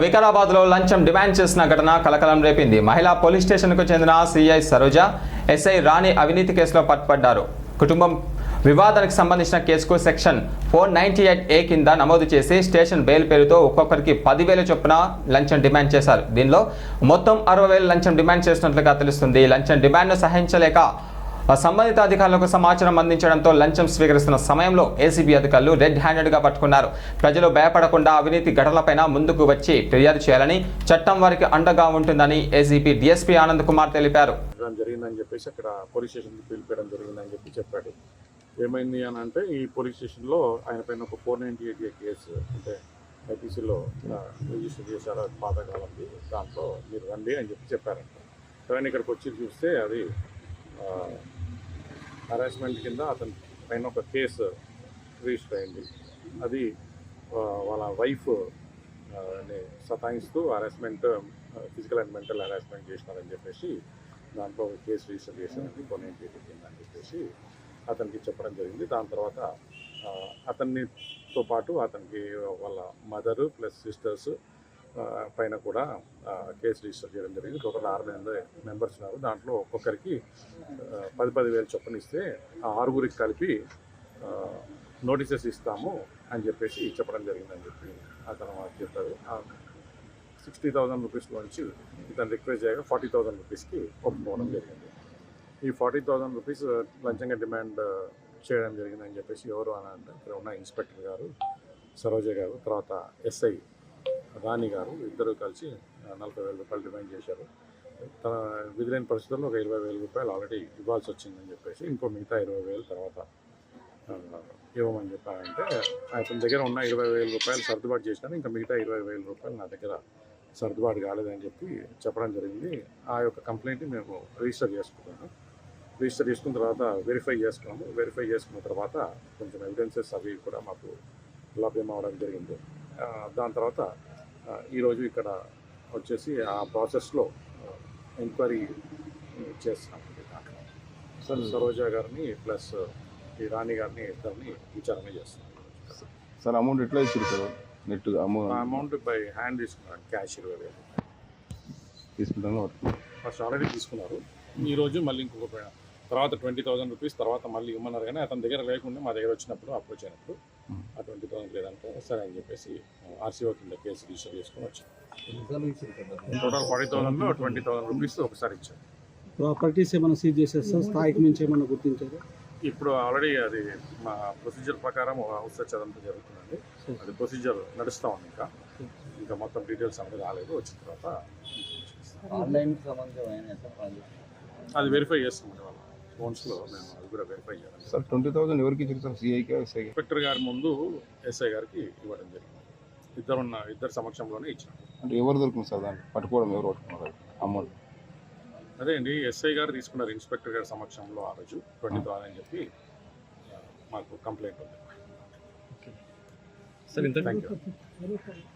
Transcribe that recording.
వికారాబాద్లో లంచం డిమాండ్ చేసిన ఘటన కలకలం రేపింది. మహిళా పోలీస్ స్టేషన్కు చెందిన సిఐ సరోజ, ఎస్ఐ రాణి అవినీతి కేసులో పట్టుబడ్డారు. కుటుంబం వివాదానికి సంబంధించిన కేసుకు సెక్షన్ 498A కింద నమోదు చేసి స్టేషన్ బెయిల్ పేరుతో ఒక్కొక్కరికి 10,000 చొప్పున లంచం డిమాండ్ చేశారు. దీనిలో మొత్తం 60,000 లంచం డిమాండ్ చేసినట్లుగా తెలుస్తుంది. లంచం డిమాండ్ను సహించలేక సంబంధిత అధికారులకు సమాచారం అందించడంతో లంచం స్వీకరిస్తున్న సమయంలో ఏసీబీ అధికారులు రెడ్ హ్యాండెడ్గా పట్టుకున్నారు. ప్రజలు భయపడకుండా అవినీతి ఘటనలపైన ముందుకు వచ్చి ఫిర్యాదు చేయాలని, చట్టం వారికి అండగా ఉంటుందని ఏసీపీ డిఎస్పీ ఆనంద్ కుమార్ తెలిపారు. జరిగిందని చెప్పేసి అక్కడ పోలీస్ స్టేషన్కి పిలిపేయడం జరిగిందని చెప్పాడు. ఏమైంది అని అంటే ఈ పోలీస్ స్టేషన్లో ఆయన పైన ఒక 498A కేసు అంటే ఐపీసీలో రిజిస్టర్ చేశారు. అది పాతకాలంది, దాంట్లో మీరు రండి అని చెప్పారంట. కానీ ఇక్కడికి వచ్చి చూస్తే అది హరాస్మెంట్ కింద అతని పైన ఒక కేసు రిజిస్టర్ అయింది. అది వాళ్ళ వైఫ్ సతాయిస్తూ harassment, physical and mental harassment చేసినారని చెప్పేసి దాంట్లో ఒక కేసు రిజిస్టర్ చేశారని 498 కింద అని చెప్పేసి అతనికి చెప్పడం జరిగింది. దాని తర్వాత అతనితో పాటు అతనికి వాళ్ళ మదరు ప్లస్ సిస్టర్స్ పైన కూడా కేసు రిజిస్టర్ చేయడం జరిగింది. టోటల్ 6 మెంబర్స్ ఉన్నారు. దాంట్లో ఒక్కొక్కరికి 10,000 చొప్పున ఇస్తే ఆ 6గురికి కలిపి నోటీసెస్ ఇస్తాము అని చెప్పేసి చెప్పడం జరిగిందని చెప్పి అతను మాకు చెప్పారు. 60,000 రూపీస్లోంచి ఇతను రిక్వెస్ట్ చేయగా 40,000 రూపీస్కి ఒప్పుకోవడం జరిగింది. ఈ 40,000 రూపీస్ లంచంగా డిమాండ్ చేయడం జరిగిందని చెప్పేసి ఎవరు అని అంటే ఇక్కడ ఉన్న ఇన్స్పెక్టర్ గారు సరోజ గారు, తర్వాత ఎస్ఐ రాణి గారు ఇద్దరు కలిసి 40,000 రూపాయలు డిమాండ్ చేశారు. తన విధులైన పరిస్థితుల్లో ఒక 20,000 రూపాయలు ఆల్రెడీ ఇవ్వాల్సి వచ్చిందని చెప్పేసి ఇంకో మిగతా 20,000 తర్వాత ఇవ్వమని చెప్పారంటే అతని దగ్గర ఉన్న 20,000 రూపాయలు సర్దుబాటు చేసినాను. ఇంకా మిగతా 20,000 రూపాయలు నా దగ్గర సర్దుబాటు కాలేదని చెప్పి చెప్పడం జరిగింది. ఆ యొక్క కంప్లైంట్ని మేము రిజిస్టర్ చేసుకున్నాము. రిజిస్టర్ చేసుకున్న తర్వాత వెరిఫై చేసుకున్న తర్వాత కొంచెం ఎవిడెన్సెస్ అవి కూడా మాకు లభ్యం అవ్వడం జరిగింది. దాని తర్వాత ఈరోజు ఇక్కడ వచ్చేసి ఆ ప్రాసెస్లో ఎంక్వైరీ చేస్తున్నాం. సరోజ గారిని ప్లస్ ఈ రాణి గారిని ఇద్దరిని విచారణ చేస్తున్నాం. సార్ అమౌంట్ ఎట్లా ఇచ్చారు sir? Net amount by hand తీసుకున్నాను. క్యాష్ 20,000 తీసుకుంటాను. ఫస్ట్ ఆల్రెడీ తీసుకున్నారు. ఈరోజు మళ్ళీ ఇంకొక తర్వాత 20,000 రూపీస్ తర్వాత మళ్ళీ ఇవ్వమన్నారు. కానీ అతని దగ్గర లేకుండా మా దగ్గర వచ్చినప్పుడు అప్రోచ్ అయినప్పుడు ఆ 20,000 లేదంటే సరే అని చెప్పేసి ఆర్సీఓ కింద కేసు రిజిస్టర్ చేసుకుని వచ్చాను. టోటల్ 40,000లో 20,000 రూపీస్ ఒకసారి ఇచ్చారు. ప్రాపర్టీస్ ఏమైనా సీజ్ చేసేస్తారు, స్థాయికి మించి ఏమైనా గుర్తించారు? ఇప్పుడు ఆల్రెడీ అది మా ప్రొసీజర్ ప్రకారం హౌస్ సెర్చ్ అదంతా జరుగుతుందండి. అది ప్రొసీజర్ నడుస్తూ ఉంది. ఇంకా మొత్తం డీటెయిల్స్ అనేది రాలేదు. వచ్చిన తర్వాత అది వెరిఫై చేస్తామండి. వాళ్ళ ఫోన్స్లో మేము అది కూడా వెరిఫై చేయాలి. సార్ 20,000 ఎవరికి ఇచ్చారు సార్? సిఐకి, ఎస్ఐకి? ఇన్స్పెక్టర్ గారి ముందు ఎస్ఐ గారికి ఇవ్వడం జరిగింది. ఇద్దరు సమక్షంలోనే ఇచ్చారు. అంటే ఎవరు దొరికింది సార్? దాన్ని పట్టుకోవడం ఎవరు పట్టుకున్నారు అమౌంట్? అదే అండి, ఎస్ఐ గారు తీసుకున్నారు. ఇన్స్పెక్టర్ గారి సమక్షంలో ఆ రోజు 20,000 అని చెప్పి మాకు కంప్లైంట్ ఉంది. Sir, thank you.